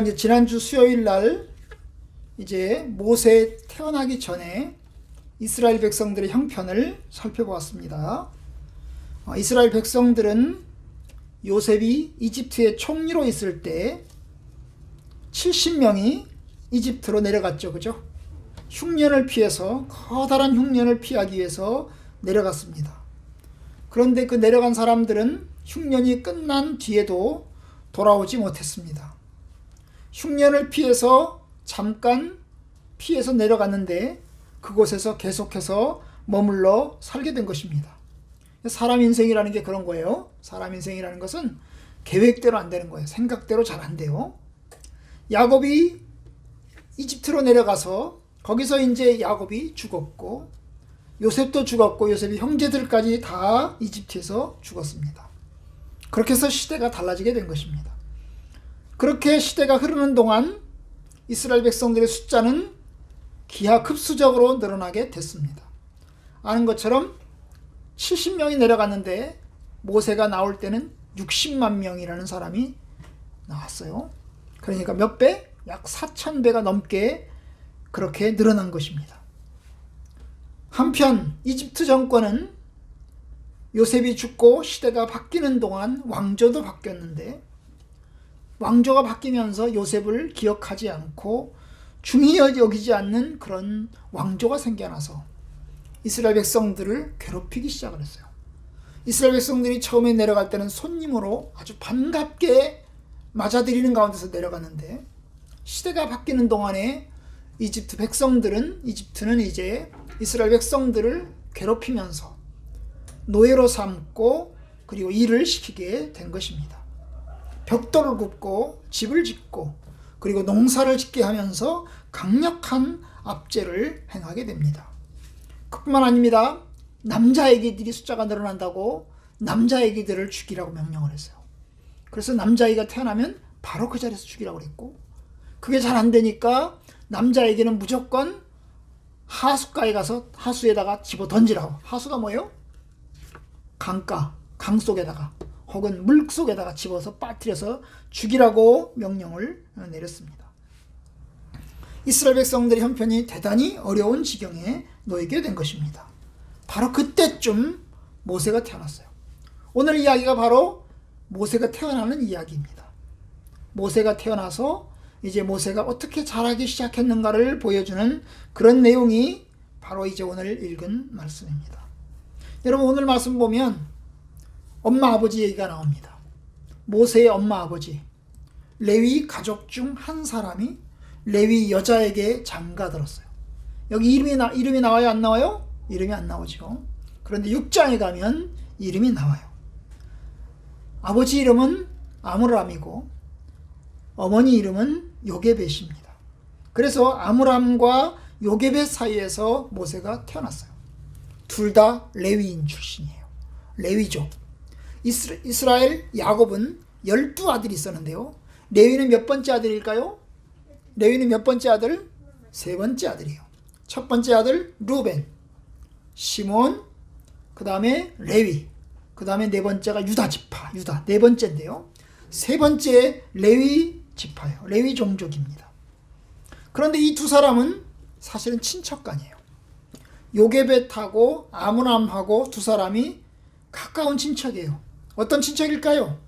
이제 지난주 수요일 날 이제 모세 태어나기 전에 이스라엘 백성들의 형편을 살펴보았습니다. 이스라엘 백성들은 요셉이 이집트의 총리로 있을 때 70명이 이집트로 내려갔죠. 그죠? 흉년을 피해서, 커다란 흉년을 피하기 위해서 내려갔습니다. 그런데 그 내려간 사람들은 흉년이 끝난 뒤에도 돌아오지 못했습니다. 흉년을 피해서 잠깐 피해서 내려갔는데 그곳에서 계속해서 머물러 살게 된 것입니다. 사람 인생이라는 게 그런 거예요. 사람 인생이라는 것은 계획대로 안 되는 거예요. 생각대로 잘 안 돼요. 야곱이 이집트로 내려가서 거기서 이제 야곱이 죽었고 요셉도 죽었고 요셉의 형제들까지 다 이집트에서 죽었습니다. 그렇게 해서 시대가 달라지게 된 것입니다. 그렇게 시대가 흐르는 동안 이스라엘 백성들의 숫자는 기하급수적으로 늘어나게 됐습니다. 아는 것처럼 70명이 내려갔는데 모세가 나올 때는 60만 명이라는 사람이 나왔어요. 그러니까 몇 배? 약 4,000배가 넘게 그렇게 늘어난 것입니다. 한편 이집트 정권은 요셉이 죽고 시대가 바뀌는 동안 왕조도 바뀌었는데 왕조가 바뀌면서 요셉을 기억하지 않고 중히 여기지 않는 그런 왕조가 생겨나서 이스라엘 백성들을 괴롭히기 시작을 했어요. 이스라엘 백성들이 처음에 내려갈 때는 손님으로 아주 반갑게 맞아들이는 가운데서 내려갔는데 시대가 바뀌는 동안에 이집트는 이제 이스라엘 백성들을 괴롭히면서 노예로 삼고 그리고 일을 시키게 된 것입니다. 벽돌을 굽고 집을 짓고 그리고 농사를 짓게 하면서 강력한 압제를 행하게 됩니다. 그뿐만 아닙니다. 남자아기들이 숫자가 늘어난다고 남자아기들을 죽이라고 명령을 했어요. 그래서 남자아기가 태어나면 바로 그 자리에서 죽이라고 그랬고 그게 잘 안 되니까 남자아기는 무조건 하수가에 가서 하수에다가 집어 던지라고. 하수가 뭐예요? 강가, 강 속에다가 혹은 물 속에다가 집어서 빠뜨려서 죽이라고 명령을 내렸습니다. 이스라엘 백성들의 형편이 대단히 어려운 지경에 놓이게 된 것입니다. 바로 그때쯤 모세가 태어났어요. 오늘 이야기가 바로 모세가 태어나는 이야기입니다. 모세가 태어나서 이제 모세가 어떻게 자라기 시작했는가를 보여주는 그런 내용이 바로 이제 오늘 읽은 말씀입니다. 여러분 오늘 말씀 보면 엄마 아버지 얘기가 나옵니다. 모세의 엄마 아버지 레위 가족 중 한 사람이 레위 여자에게 장가들었어요. 여기 이름이 나와요? 안 나와요? 이름이 안 나오죠. 그런데 6장에 가면 이름이 나와요. 아버지 이름은 아므람이고 어머니 이름은 요게벳입니다. 그래서 아므람과 요게벳 사이에서 모세가 태어났어요. 둘 다 레위인 출신이에요. 레위족. 이스라엘 야곱은 12아들이 있었는데요. 레위는 몇 번째 아들일까요? 레위는 몇 번째 아들? 세 번째 아들이에요. 첫 번째 아들 루벤, 시몬, 그 다음에 레위, 그 다음에 네 번째가 유다 지파, 유다 네 번째인데요. 세 번째 레위 지파예요. 레위 종족입니다. 그런데 이 두 사람은 사실은 친척간이에요. 요게벳하고 아므람하고 두 사람이 가까운 친척이에요. 어떤 친척일까요?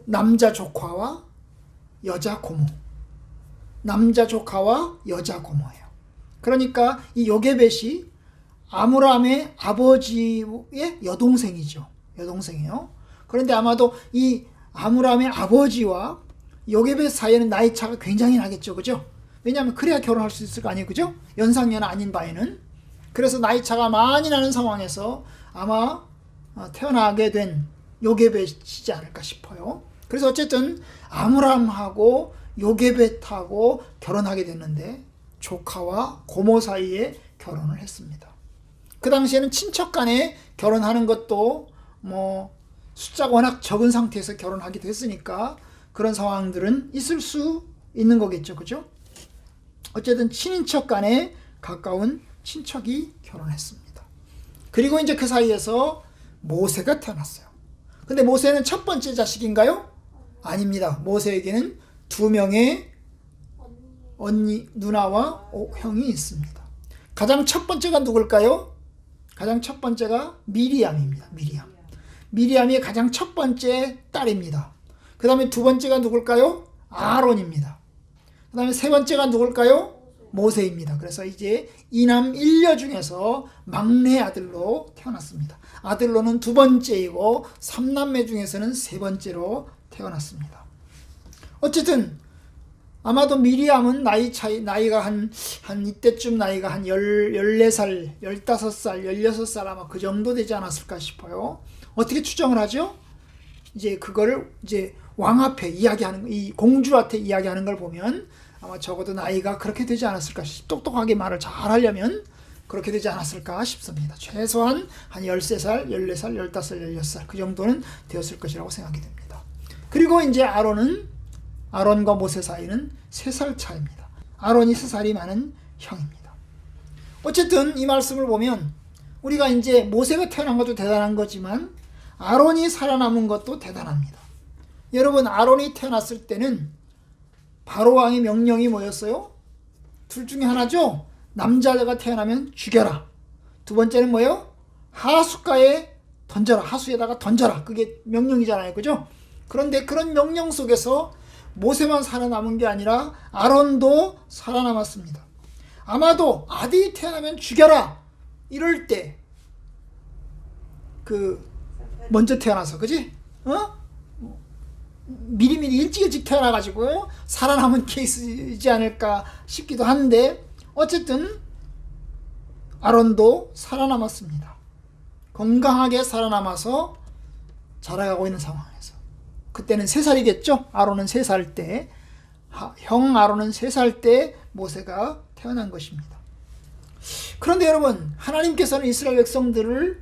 남자 조카와 여자 고모. 남자 조카와 여자 고모예요. 그러니까 이 요게벳이 아므람의 아버지의 여동생이죠. 여동생이에요. 그런데 아마도 이 아므람의 아버지와 요게벳 사이에는 나이 차가 굉장히 나겠죠. 그죠? 왜냐하면 그래야 결혼할 수 있을 거 아니에요. 그죠? 연상녀는 아닌 바에는. 그래서 나이 차가 많이 나는 상황에서 아마 태어나게 된 요게벳이지 않을까 싶어요. 그래서 어쨌든 아므람하고 요게벳하고 결혼하게 됐는데 조카와 고모 사이에 결혼을 했습니다. 그 당시에는 친척 간에 결혼하는 것도 숫자가 워낙 적은 상태에서 결혼하기도 했으니까 그런 상황들은 있을 수 있는 거겠죠. 그죠? 어쨌든 친인척 간에 가까운 친척이 결혼했습니다. 그리고 이제 그 사이에서 모세가 태어났어요. 근데 모세는 첫 번째 자식인가요? 아닙니다. 모세에게는 두 명의 언니, 누나와 형이 있습니다. 가장 첫 번째가 누굴까요? 가장 첫 번째가 미리암입니다. 미리암이 가장 첫 번째 딸입니다. 그 다음에 두 번째가 누굴까요? 아론입니다. 그 다음에 세 번째가 누굴까요? 모세입니다. 그래서 이제 이남 일녀 중에서 막내 아들로 태어났습니다. 아들로는 두 번째이고 삼남매 중에서는 세 번째로 태어났습니다. 어쨌든 아마도 미리암은 나이가 한 이때쯤 나이가 한 14살, 15살, 16살 아마 그 정도 되지 않았을까 싶어요. 어떻게 추정을 하죠? 이제 그거를 이제 왕 앞에 이야기하는, 이 공주한테 이야기하는 걸 보면 아마 적어도 나이가 그렇게 되지 않았을까, 똑똑하게 말을 잘 하려면 그렇게 되지 않았을까 싶습니다. 최소한 한 13살, 14살, 15살, 16살 그 정도는 되었을 것이라고 생각이 됩니다. 그리고 이제 아론과 모세 사이는 3살 차이입니다. 아론이 3살이 많은 형입니다. 어쨌든 이 말씀을 보면 우리가 이제 모세가 태어난 것도 대단한 거지만 아론이 살아남은 것도 대단합니다. 여러분, 아론이 태어났을 때는 바로 왕의 명령이 뭐였어요? 둘 중에 하나죠. 남자가 태어나면 죽여라. 두 번째는 뭐예요? 하숫가에 던져라. 하수에다가 던져라. 그게 명령이잖아요. 그죠? 그런데 그런 명령 속에서 모세만 살아남은 게 아니라 아론도 살아남았습니다. 아마도 아들이 태어나면 죽여라 이럴 때 먼저 태어나서, 그지? 미리미리 일찍 태어나가지고 살아남은 케이스이지 않을까 싶기도 한데, 어쨌든 아론도 살아남았습니다. 건강하게 살아남아서 자라가고 있는 상황에서, 그때는 3살이겠죠? 아론은 3살 때, 형 아론은 3살 때 모세가 태어난 것입니다. 그런데 여러분, 하나님께서는 이스라엘 백성들의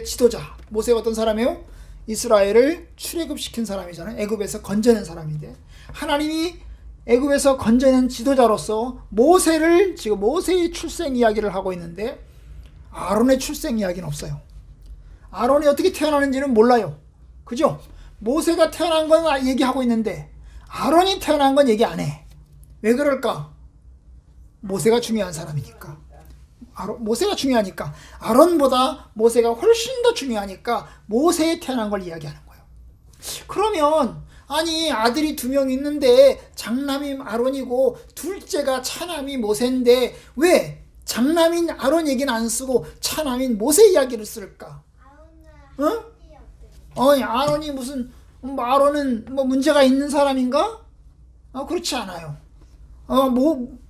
지도자, 모세가 어떤 사람이에요? 이스라엘을 출애굽시킨 사람이잖아요. 애굽에서 건져낸 사람인데, 하나님이 애굽에서 건져낸 지도자로서 지금 모세의 출생 이야기를 하고 있는데 아론의 출생 이야기는 없어요. 아론이 어떻게 태어나는지는 몰라요. 그죠? 모세가 태어난 건 얘기하고 있는데 아론이 태어난 건 얘기 안 해. 왜 그럴까? 모세가 중요한 사람이니까. 모세가 중요하니까. 아론보다 모세가 훨씬 더 중요하니까 모세에 태어난 걸 이야기하는 거예요. 그러면 아니, 아들이 2명 있는데 장남이 아론이고 둘째가 차남이 모세인데 왜 장남인 아론 얘기는 안 쓰고 차남인 모세 이야기를 쓸까? 아론이 무슨, 아론은 문제가 있는 사람인가? 그렇지 않아요.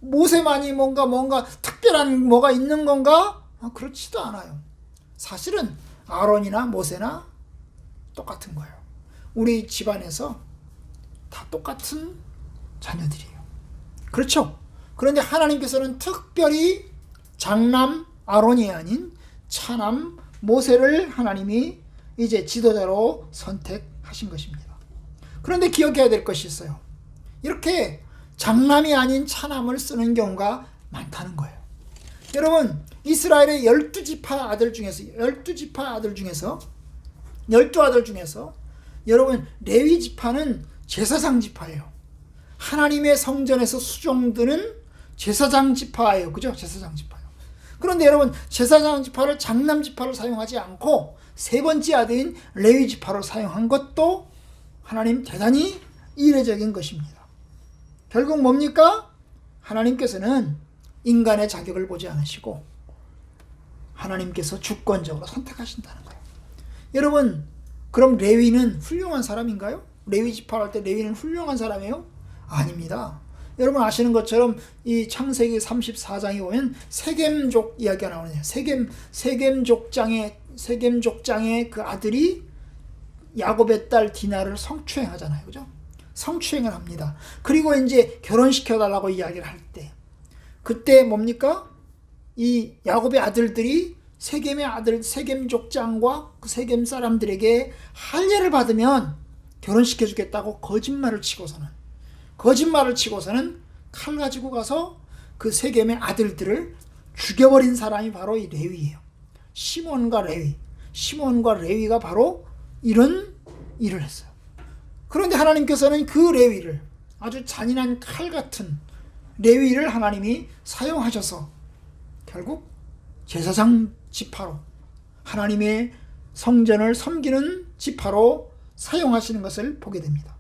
모세만이 뭔가 특별한 뭐가 있는 건가? 그렇지도 않아요. 사실은 아론이나 모세나 똑같은 거예요. 우리 집안에서 다 똑같은 자녀들이에요. 그렇죠? 그런데 하나님께서는 특별히 장남 아론이 아닌 차남 모세를 하나님이 이제 지도자로 선택하신 것입니다. 그런데 기억해야 될 것이 있어요. 이렇게 장남이 아닌 차남을 쓰는 경우가 많다는 거예요. 여러분, 이스라엘의 12지파 아들 중에서 12아들 중에서 여러분, 레위 지파는 제사장 지파예요. 하나님의 성전에서 수종드는 제사장 지파예요. 그죠? 제사장 지파요. 그런데 여러분, 제사장 지파를 장남 지파로 사용하지 않고 세 번째 아들인 레위 지파로 사용한 것도 하나님 대단히 이례적인 것입니다. 결국 뭡니까? 하나님께서는 인간의 자격을 보지 않으시고 하나님께서 주권적으로 선택하신다는 거예요. 여러분, 그럼 레위는 훌륭한 사람인가요? 레위 지파를 할 때 레위는 훌륭한 사람이에요? 아닙니다. 여러분 아시는 것처럼 이 창세기 34장에 보면 세겜족 이야기가 나오네요. 세겜족장의 그 아들이 야곱의 딸 디나를 성추행하잖아요. 그죠? 성추행을 합니다. 그리고 이제 결혼시켜달라고 이야기를 할 때, 그때 뭡니까? 이 야곱의 아들들이 세겜족장과 그 세겜 사람들에게 할례를 받으면 결혼시켜주겠다고 거짓말을 치고서는 칼 가지고 가서 그 세겜의 아들들을 죽여버린 사람이 바로 이 레위예요. 시몬과 레위가 바로 이런 일을 했어요. 그런데 하나님께서는 그 레위를, 아주 잔인한 칼 같은 레위를 하나님이 사용하셔서 결국 제사장 지파로, 하나님의 성전을 섬기는 지파로 사용하시는 것을 보게 됩니다.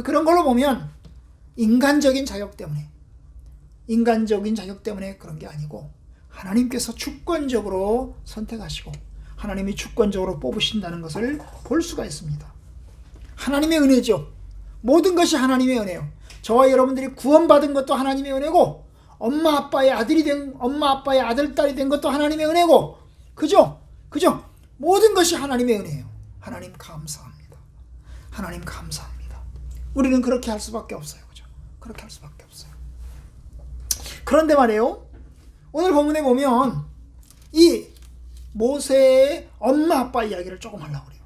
그런 걸로 보면 인간적인 자격 때문에 그런 게 아니고 하나님께서 주권적으로 선택하시고 하나님이 주권적으로 뽑으신다는 것을 볼 수가 있습니다. 하나님의 은혜죠. 모든 것이 하나님의 은혜요. 저와 여러분들이 구원받은 것도 하나님의 은혜고, 엄마 아빠의 아들 딸이 된 것도 하나님의 은혜고, 그죠? 모든 것이 하나님의 은혜예요. 하나님 감사합니다. 하나님 감사합니다. 우리는 그렇게 할 수밖에 없어요. 그죠? 그렇게 할 수밖에 없어요. 그런데 말이에요, 오늘 본문에 보면 이 모세의 엄마 아빠 이야기를 조금 하려고 그래요.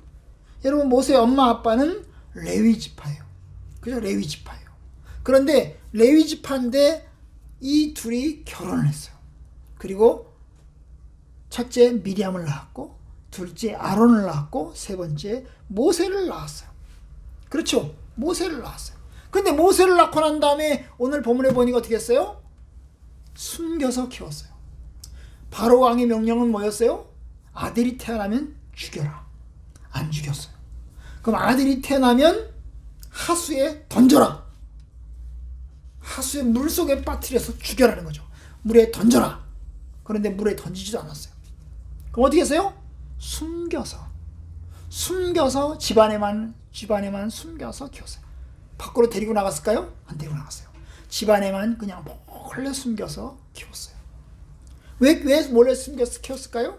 여러분, 모세의 엄마 아빠는 레위 지파예요. 그죠? 레위 지파예요. 그런데 레위 지파인데 이 둘이 결혼을 했어요. 그리고 첫째 미리암을 낳았고, 둘째 아론을 낳았고, 세 번째 모세를 낳았어요. 그렇죠? 모세를 낳았어요. 근데 모세를 낳고 난 다음에 오늘 본문에 보니까 어떻게 했어요? 숨겨서 키웠어요. 바로 왕의 명령은 뭐였어요? 아들이 태어나면 죽여라. 안 죽였어요. 그럼 아들이 태어나면 하수에 던져라. 하수에 물속에 빠뜨려서 죽여라는 거죠. 물에 던져라. 그런데 물에 던지지도 않았어요. 그럼 어떻게 했어요? 숨겨서 집안에만 숨겨서 키웠어요. 밖으로 데리고 나갔을까요? 안 데리고 나갔어요. 집안에만 그냥 몰래 숨겨서 키웠어요. 왜 몰래 숨겨서 키웠을까요?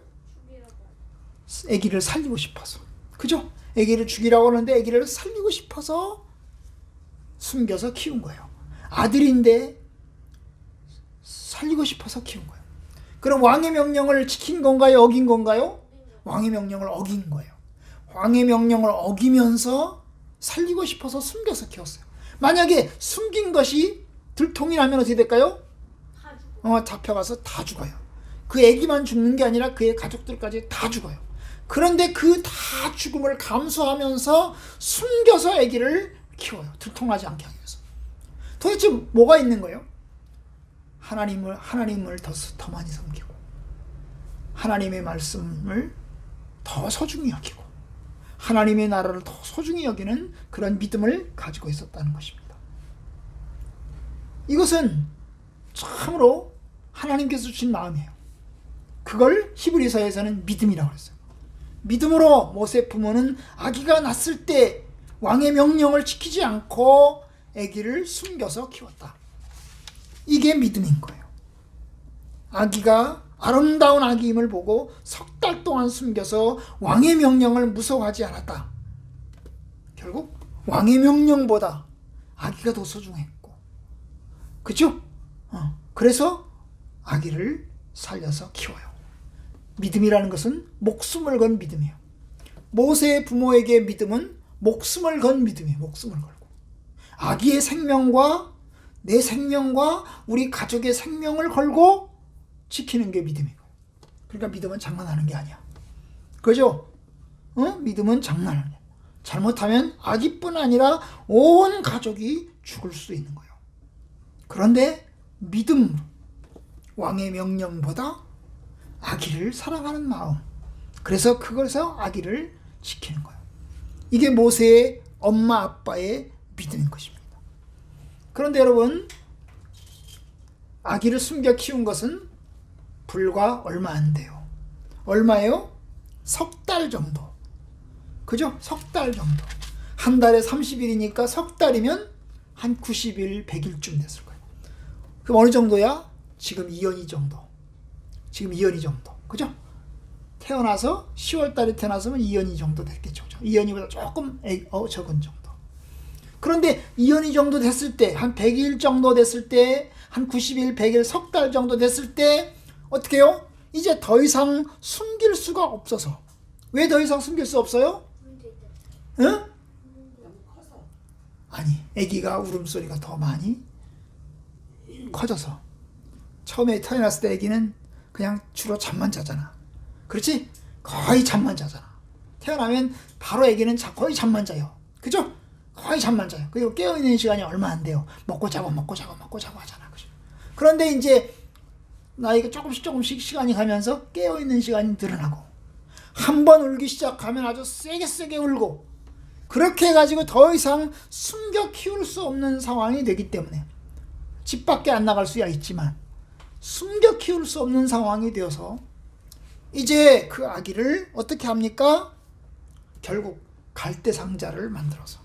아기를 살리고 싶어서. 그죠? 아기를 죽이라고 하는데 아기를 살리고 싶어서 숨겨서 키운 거예요. 아들인데 살리고 싶어서 키운 거예요. 그럼 왕의 명령을 지킨 건가요? 어긴 건가요? 왕의 명령을 어긴 거예요. 왕의 명령을 어기면서 살리고 싶어서 숨겨서 키웠어요. 만약에 숨긴 것이 들통이 나면 어떻게 될까요? 잡혀가서 다 죽어요. 그 아기만 죽는 게 아니라 그의 가족들까지 다 죽어요. 그런데 그 다 죽음을 감수하면서 숨겨서 아기를 키워요. 들통하지 않게 하기 위해서. 도대체 뭐가 있는 거예요? 하나님을 더 많이 섬기고, 하나님의 말씀을 더 소중히 여기고, 하나님의 나라를 더 소중히 여기는 그런 믿음을 가지고 있었다는 것입니다. 이것은 참으로 하나님께서 주신 마음이에요. 그걸 히브리서에서는 믿음이라고 했어요. 믿음으로 모세 부모는 아기가 났을 때 왕의 명령을 지키지 않고 아기를 숨겨서 키웠다. 이게 믿음인 거예요. 아기가 아름다운 아기임을 보고 석 달 동안 숨겨서 왕의 명령을 무서워하지 않았다. 결국 왕의 명령보다 아기가 더 소중했고, 그죠? 그래서 아기를 살려서 키워요. 믿음이라는 것은 목숨을 건 믿음이에요. 모세의 부모에게 믿음은 목숨을 건 믿음이에요. 목숨을 걸고 아기의 생명과 내 생명과 우리 가족의 생명을 걸고 지키는 게 믿음이고, 그러니까 믿음은 장난하는 게 아니야. 그죠? 믿음은 장난하는 게, 잘못하면 아기뿐 아니라 온 가족이 죽을 수 있는 거예요. 그런데 믿음으로 왕의 명령보다 아기를 사랑하는 마음, 그래서 그것에서 아기를 지키는 거예요. 이게 모세의 엄마 아빠의 믿음인 것입니다. 그런데 여러분, 아기를 숨겨 키운 것은 불과 얼마 안 돼요. 얼마예요? 석 달 정도. 그죠? 석 달 정도. 한 달에 30일이니까 석 달이면 한 90일, 100일쯤 됐을 거예요. 그럼 어느 정도야? 지금 2년이 정도. 그죠? 태어나서 10월 달에 태어났으면 2년이 정도 됐겠죠. 2년이보다 조금 적은 정도. 그런데 2년이 정도 됐을 때, 한 100일 정도 됐을 때, 한 90일, 100일, 석 달 정도 됐을 때 어떻게 해요? 이제 더 이상 숨길 수가 없어서. 왜 더 이상 숨길 수 없어요? 응? 아니, 아기가 울음소리가 더 많이 커져서. 처음에 태어났을 때 아기는 그냥 주로 잠만 자잖아. 그렇지? 거의 잠만 자잖아. 태어나면 바로 아기는 거의 잠만 자요. 그죠? 거의 잠만 자요. 그리고 깨어있는 시간이 얼마 안 돼요. 먹고 자고 하잖아. 그죠? 그런데 이제 나이가 조금씩 시간이 가면서 깨어있는 시간이 늘어나고, 한 번 울기 시작하면 아주 세게 울고, 그렇게 해가지고 더 이상 숨겨 키울 수 없는 상황이 되기 때문에, 집 밖에 안 나갈 수야 있지만 숨겨 키울 수 없는 상황이 되어서 이제 그 아기를 어떻게 합니까? 결국 갈대 상자를 만들어서,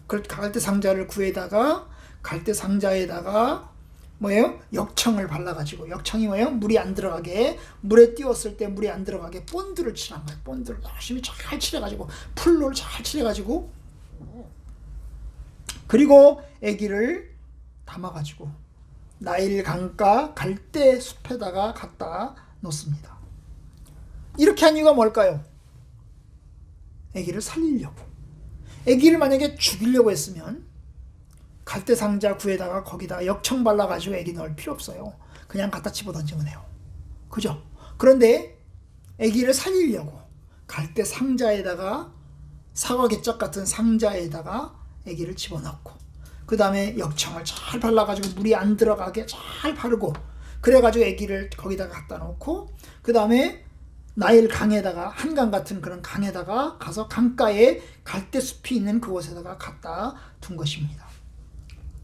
그 갈대 상자를 구해다가 갈대 상자에다가 뭐예요? 역청을 발라가지고, 역청이 뭐예요? 물이 안 들어가게, 물에 띄웠을 때 물이 안 들어가게 본드를 칠한 거예요. 본드를 열심히 잘 칠해가지고, 풀로를 잘 칠해가지고, 그리고 아기를 담아가지고 나일 강가 갈대 숲에다가 갖다 놓습니다. 이렇게 한 이유가 뭘까요? 아기를 살리려고. 아기를 만약에 죽이려고 했으면 갈대 상자 구에다가 거기다가 역청 발라가지고 아기 넣을 필요 없어요. 그냥 갖다 집어던지면 돼요. 그죠? 그런데 아기를 살리려고 갈대 상자에다가, 사과 개짝 같은 상자에다가 아기를 집어넣고, 그 다음에 역청을 잘 발라가지고 물이 안 들어가게 잘 바르고, 그래가지고 아기를 거기다가 갖다 놓고, 그 다음에 나일 강에다가, 한강 같은 그런 강에다가 가서 강가에 갈대숲이 있는 그곳에다가 갖다 둔 것입니다.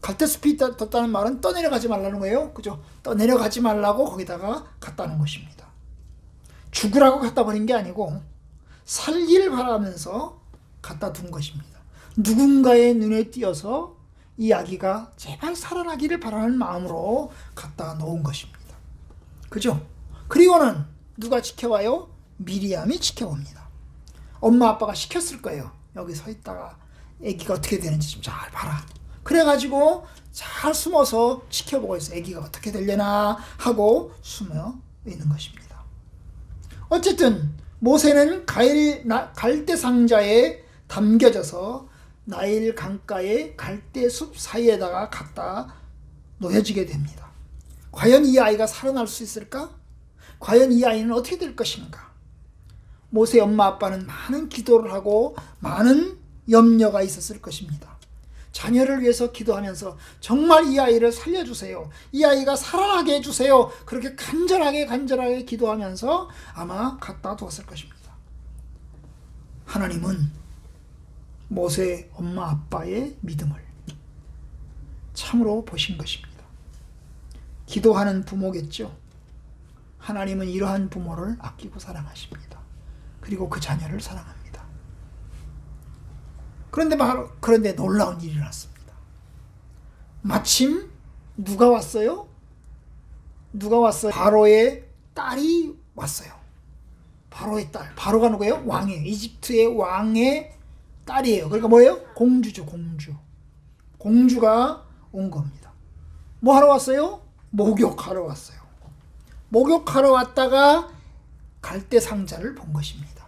갈대숲이 뒀다는 말은 떠내려가지 말라는 거예요. 그죠? 떠내려가지 말라고 거기다가 갖다 놓은 것입니다. 죽으라고 갖다 버린 게 아니고 살기를 바라면서 갖다 둔 것입니다. 누군가의 눈에 띄어서 이 아기가 제발 살아나기를 바라는 마음으로 갖다 놓은 것입니다. 그죠? 그리고는 누가 지켜봐요? 미리암이 지켜봅니다. 엄마 아빠가 시켰을 거예요. 여기 서 있다가 아기가 어떻게 되는지 좀 잘 봐라. 그래가지고 잘 숨어서 지켜보고 있어요. 아기가 어떻게 되려나 하고 숨어 있는 것입니다. 어쨌든 모세는 갈대 상자에 담겨져서 나일 강가의 갈대숲 사이에다가 갖다 놓여지게 됩니다. 과연 이 아이가 살아날 수 있을까? 과연 이 아이는 어떻게 될 것인가? 모세 엄마 아빠는 많은 기도를 하고 많은 염려가 있었을 것입니다. 자녀를 위해서 기도하면서 정말 이 아이를 살려주세요, 이 아이가 살아나게 해주세요, 그렇게 간절하게 기도하면서 아마 갖다 두었을 것입니다. 하나님은 모세 엄마 아빠의 믿음을 참으로 보신 것입니다. 기도하는 부모겠죠. 하나님은 이러한 부모를 아끼고 사랑하십니다. 그리고 그 자녀를 사랑합니다. 그런데 놀라운 일이 일어났습니다. 마침 누가 왔어요? 바로의 딸이 왔어요. 바로의 딸. 바로가 누구예요? 왕이에요. 이집트의 왕의 딸이에요. 그러니까 뭐예요? 공주죠, 공주. 공주가 온 겁니다. 뭐 하러 왔어요? 목욕하러 왔어요. 목욕하러 왔다가 갈대 상자를 본 것입니다.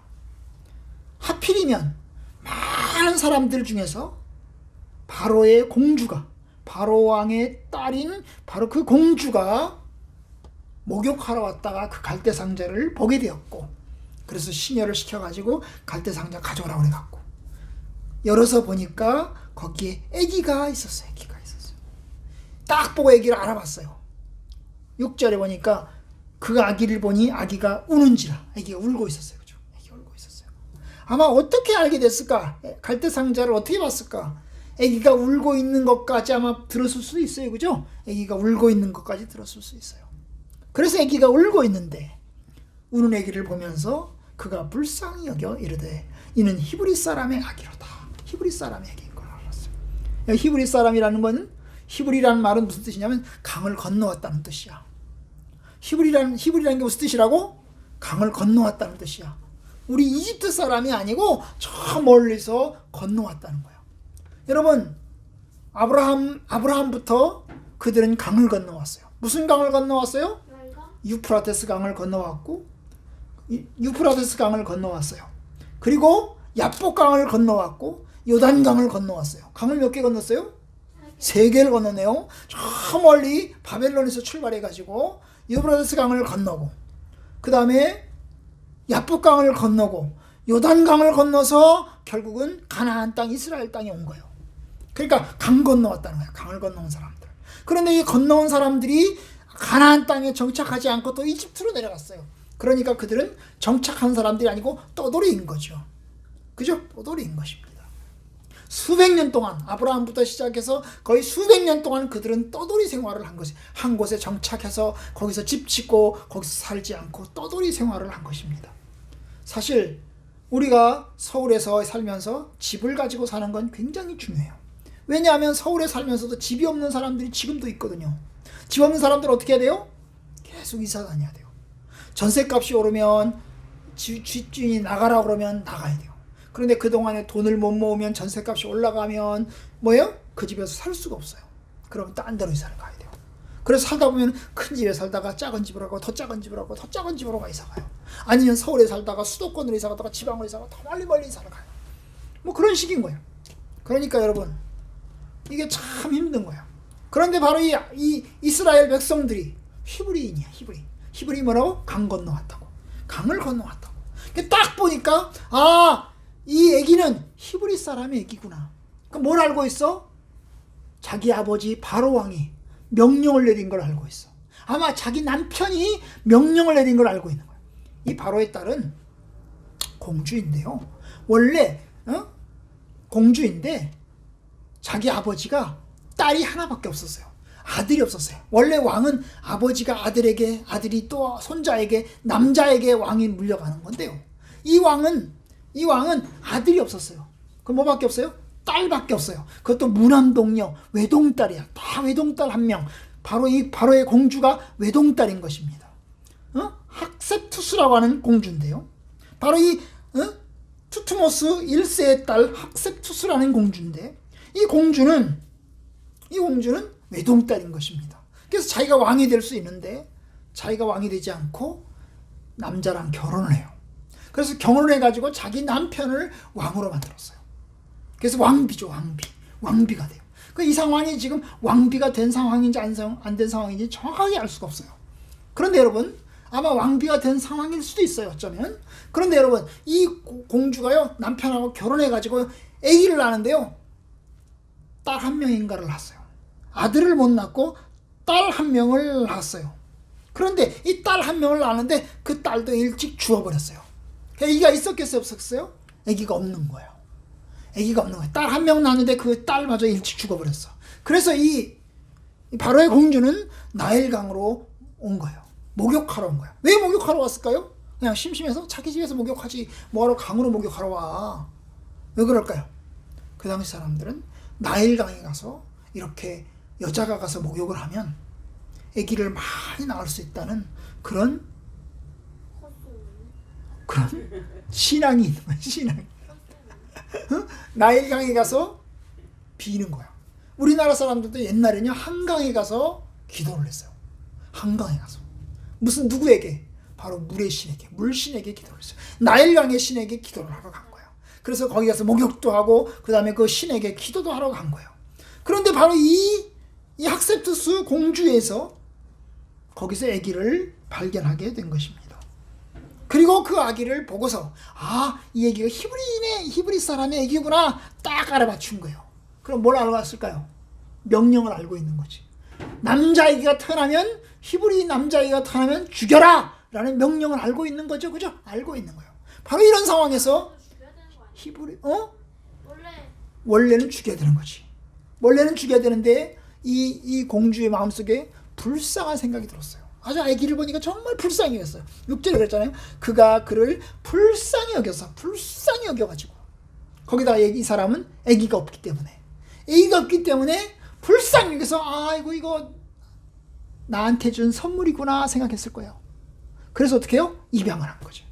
하필이면 많은 사람들 중에서 바로의 공주가, 바로 왕의 딸인 바로 그 공주가 목욕하러 왔다가 그 갈대 상자를 보게 되었고, 그래서 시녀를 시켜가지고 갈대 상자 가져오라고 해갖고 열어서 보니까 거기에 아기가 있었어요. 딱 보고 아기를 알아봤어요. 6절에 보니까 그 아기를 보니 아기가 우는지라, 아기가 울고 있었어요. 그죠? 아기가 울고 있었어요. 아마 어떻게 알게 됐을까? 갈대 상자를 어떻게 봤을까? 아기가 울고 있는 것까지 아마 들었을 수도 있어요. 그죠? 아기가 울고 있는 것까지 들었을 수 있어요. 그래서 아기가 울고 있는데, 우는 아기를 보면서 그가 불쌍히 여겨 이르되 이는 히브리 사람의 아기로다. 히브리 사람의 아기인 걸 알았어요. 히브리 사람이라는 건, 히브리라는 말은 무슨 뜻이냐면 강을 건너왔다는 뜻이야. 히브리라는 게 무슨 뜻이라고? 강을 건너왔다는 뜻이야. 우리 이집트 사람이 아니고 저 멀리서 건너왔다는 거야. 여러분, 아브라함부터 그들은 강을 건너왔어요. 무슨 강을 건너왔어요? 유프라테스 강을 건너왔고, 유프라테스 강을 건너왔어요. 그리고 야복 강을 건너왔고, 요단 강을 건너왔어요. 강을 몇 개 건넜어요? 3개를 건너네요. 저 멀리 바벨론에서 출발해가지고 유프라테스 강을 건너고, 그 다음에 야복 강을 건너고, 요단 강을 건너서 결국은 가나안 땅, 이스라엘 땅에 온 거예요. 그러니까 강 건너왔다는 거야. 강을 건너온 사람들. 그런데 이 건너온 사람들이 가나안 땅에 정착하지 않고 또 이집트로 내려갔어요. 그러니까 그들은 정착한 사람들이 아니고 떠돌이인 거죠. 그죠? 떠돌이인 것입니다. 수백 년 동안 아브라함부터 시작해서 거의 수백 년 동안 그들은 떠돌이 생활을 한 것이, 한 곳에 정착해서 거기서 집 짓고 거기서 살지 않고 떠돌이 생활을 한 것입니다. 사실 우리가 서울에서 살면서 집을 가지고 사는 건 굉장히 중요해요. 왜냐하면 서울에 살면서도 집이 없는 사람들이 지금도 있거든요. 집 없는 사람들은 어떻게 해야 돼요? 계속 이사 다녀야 돼요. 전셋값이 오르면 집주인이 나가라 그러면 나가야 돼요. 그런데 그동안에 돈을 못 모으면 전셋값이 올라가면 뭐예요? 그 집에서 살 수가 없어요. 그러면 딴 데로 이사를 가야 돼요. 그래서 살다 보면 큰 집에 살다가 작은 집으로 가고 더 작은 집으로 가고 더 작은 집으로 이사 가요. 아니면 서울에 살다가 수도권으로 이사 가다가 지방으로 이사 가다가 더 멀리 이사를 가요. 뭐 그런 식인 거예요. 그러니까 여러분 이게 참 힘든 거예요. 그런데 바로 이 이스라엘 백성들이 히브리인이야. 히브리 뭐라고? 강 건너왔다고. 강을 건너왔다고. 딱 보니까 이 애기는 히브리 사람의 애기구나. 그럼 뭘 알고 있어? 자기 아버지 바로 왕이 명령을 내린 걸 알고 있어. 아마 자기 남편이 명령을 내린 걸 알고 있는 거야. 이 바로의 딸은 공주인데요. 원래 공주인데 자기 아버지가 딸이 하나밖에 없었어요. 아들이 없었어요. 원래 왕은 아버지가 아들에게, 아들이 또 손자에게, 남자에게 왕이 물려가는 건데요. 이 왕은 아들이 없었어요. 그럼 뭐밖에 없어요? 딸밖에 없어요. 그것도 무남동녀, 외동딸이야. 다 외동딸 한 명. 바로 이 바로의 공주가 외동딸인 것입니다. 학셉투스라고 하는 공주인데요. 바로 이 투트모스 1세의 딸 학셉투스라는 공주인데 이 공주는 외동딸인 것입니다. 그래서 자기가 왕이 될 수 있는데 자기가 왕이 되지 않고 남자랑 결혼을 해요. 그래서 결혼을 해가지고 자기 남편을 왕으로 만들었어요. 그래서 왕비죠. 왕비가 돼요. 이 상황이 지금 왕비가 된 상황인지 안 된 상황인지 정확하게 알 수가 없어요. 그런데 여러분 아마 왕비가 된 상황일 수도 있어요. 어쩌면. 그런데 여러분 이 공주가요 남편하고 결혼해가지고 아기를 낳는데요. 딸 한 명인가를 낳았어요. 아들을 못 낳고 딸 한 명을 낳았어요. 그런데 이 딸 한 명을 낳았는데 그 딸도 일찍 죽어버렸어요. 아기가 있었겠어요? 없었어요? 아기가 없는 거예요. 아기가 없는 거예요. 딸 한 명 낳았는데 그 딸마저 일찍 죽어버렸어. 그래서 이 바로의 공주는 나일강으로 온 거예요. 목욕하러 온 거예요. 왜 목욕하러 왔을까요? 그냥 심심해서 자기 집에서 목욕하지 뭐하러 강으로 목욕하러 와. 왜 그럴까요? 그 당시 사람들은 나일강에 가서 이렇게 여자가 가서 목욕을 하면 아기를 많이 낳을 수 있다는 그런 신앙이 있는 거야. 신앙. 나일강에 가서 비는 거야. 우리나라 사람들도 옛날에는 한강에 가서 기도를 했어요. 한강에 가서 무슨 누구에게? 바로 물의 신에게, 물신에게 기도를 했어요. 나일강의 신에게 기도를 하러 간 거예요. 그래서 거기 가서 목욕도 하고 그 다음에 그 신에게 기도도 하러 간 거예요. 그런데 바로 이 학셉투스 공주에서 거기서 아기를 발견하게 된 것입니다. 그리고 그 아기를 보고서 이 아기가 히브리 사람의 아기구나 딱 알아맞춘 거예요. 그럼 뭘 알아봤을까요? 명령을 알고 있는 거지. 남자아기가 태어나면 히브리 남자아기가 태어나면 죽여라 라는 명령을 알고 있는 거죠. 그죠? 알고 있는 거예요. 바로 이런 상황에서 원래는 죽여야 되는 거지. 원래는 죽여야 되는데 이 공주의 마음속에 불쌍한 생각이 들었어요. 아주 아기를 보니까 정말 불쌍히 여겼어요. 6절에 그랬잖아요. 그가 그를 불쌍히 여겨가지고 거기다가 이 사람은 아기가 없기 때문에 불쌍히 여겨서 아이고 이거 나한테 준 선물이구나 생각했을 거예요. 그래서 어떻게 해요? 입양을 한 거죠.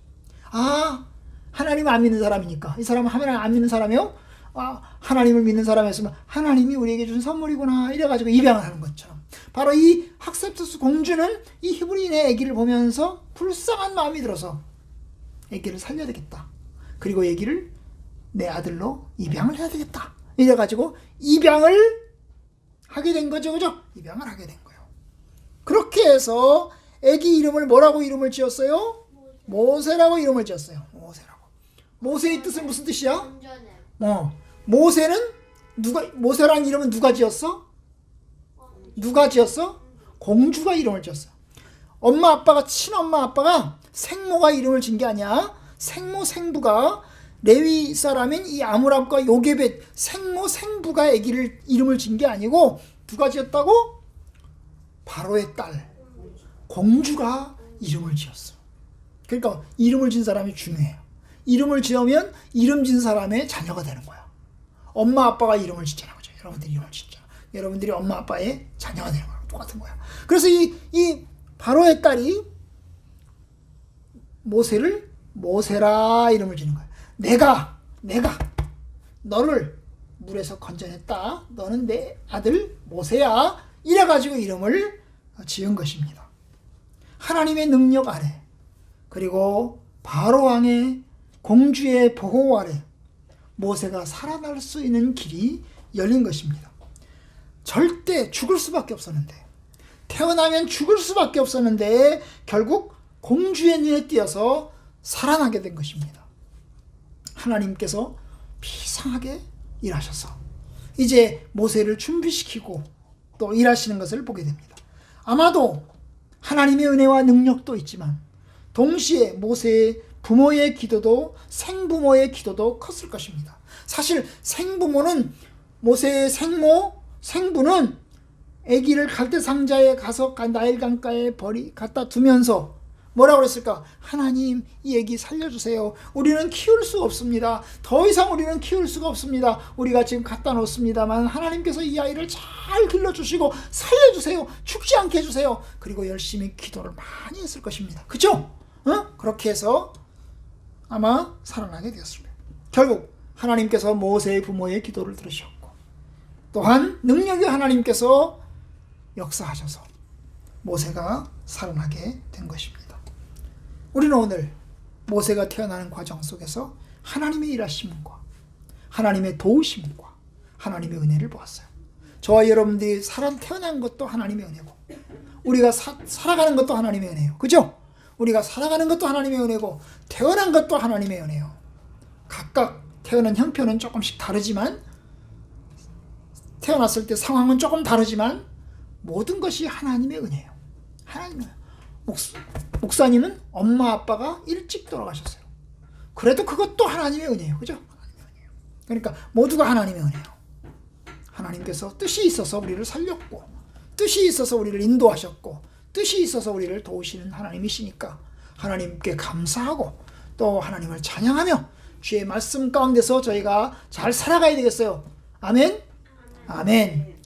하나님을 안 믿는 사람이니까 이 사람은 하나님을 안 믿는 사람이요. 하나님을 믿는 사람이었으면 하나님이 우리에게 준 선물이구나 이래가지고 입양을 하는 것처럼 바로 이 학셉투스 공주는 이 히브리인의 아기를 보면서 불쌍한 마음이 들어서 아기를 살려야 되겠다. 그리고 아기를 내 아들로 입양을 해야 되겠다. 이래가지고 입양을 하게 된 거죠. 그죠? 입양을 하게 된 거예요. 그렇게 해서 아기 이름을 뭐라고 이름을 지었어요? 모세라고 이름을 지었어요. 모세의 뜻은 무슨 뜻이야? 모세는 모세라는 이름은 누가 지었어? 누가 지었어? 공주가 이름을 지었어. 엄마 아빠가, 친엄마 아빠가 생모가 이름을 진 게 아니야. 생모 생부가, 레위 사람인 이 아므람과 요게벳 생모 생부가 아기를 이름을 진 게 아니고 누가 지었다고? 바로의 딸 공주가 이름을 지었어. 그러니까 이름을 진 사람이 중요해요. 이름을 지으면 이름 진 사람의 자녀가 되는 거야. 엄마 아빠가 이름을 짓잖아, 그죠? 여러분들이 이름을 짓잖아. 여러분들이 엄마 아빠의 자녀가 되는 거야. 똑같은 거야. 그래서 이 바로의 딸이 모세를 모세라 이름을 지는 거야. 내가 너를 물에서 건져냈다. 너는 내 아들 모세야. 이래가지고 이름을 지은 것입니다. 하나님의 능력 아래, 그리고 바로 왕의 공주의 보호 아래 모세가 살아날 수 있는 길이 열린 것입니다. 절대 죽을 수밖에 없었는데, 태어나면 죽을 수밖에 없었는데 결국 공주의 눈에 띄어서 살아나게 된 것입니다. 하나님께서 비상하게 일하셔서 이제 모세를 준비시키고 또 일하시는 것을 보게 됩니다. 아마도 하나님의 은혜와 능력도 있지만 동시에 모세의 부모의 기도도, 생부모의 기도도 컸을 것입니다. 사실 생부모는, 모세의 생부는 아기를 갈대 상자에 가서 나일 강가에 갖다 두면서 뭐라고 그랬을까? 하나님, 이 아기 살려주세요. 우리는 키울 수 없습니다. 더 이상 우리는 키울 수가 없습니다. 우리가 지금 갖다 놓습니다만 하나님께서 이 아이를 잘 길러주시고 살려주세요. 죽지 않게 해주세요. 그리고 열심히 기도를 많이 했을 것입니다. 그죠? 그렇게 해서 아마 살아나게 되었을 거예요. 결국 하나님께서 모세의 부모의 기도를 들으셨고, 또한 능력의 하나님께서 역사하셔서 모세가 살아나게 된 것입니다. 우리는 오늘 모세가 태어나는 과정 속에서 하나님의 일하심과 하나님의 도우심과 하나님의 은혜를 보았어요. 저와 여러분들이 태어난 것도 하나님의 은혜고, 우리가 살아가는 것도 하나님의 은혜예요. 그죠? 우리가 살아가는 것도 하나님의 은혜고, 태어난 것도 하나님의 은혜예요. 각각 태어난 형편은 조금씩 다르지만, 태어났을 때 상황은 조금 다르지만 모든 것이 하나님의 은혜예요. 하나님의 은혜. 목사님은 엄마 아빠가 일찍 돌아가셨어요. 그래도 그것도 하나님의 은혜예요. 그죠? 하나님의 은혜예요. 그러니까 모두가 하나님의 은혜예요. 하나님께서 뜻이 있어서 우리를 살렸고, 뜻이 있어서 우리를 인도하셨고, 뜻이 있어서 우리를 도우시는 하나님이시니까 하나님께 감사하고 또 하나님을 찬양하며 주의 말씀 가운데서 저희가 잘 살아가야 되겠어요. 아멘? 아멘.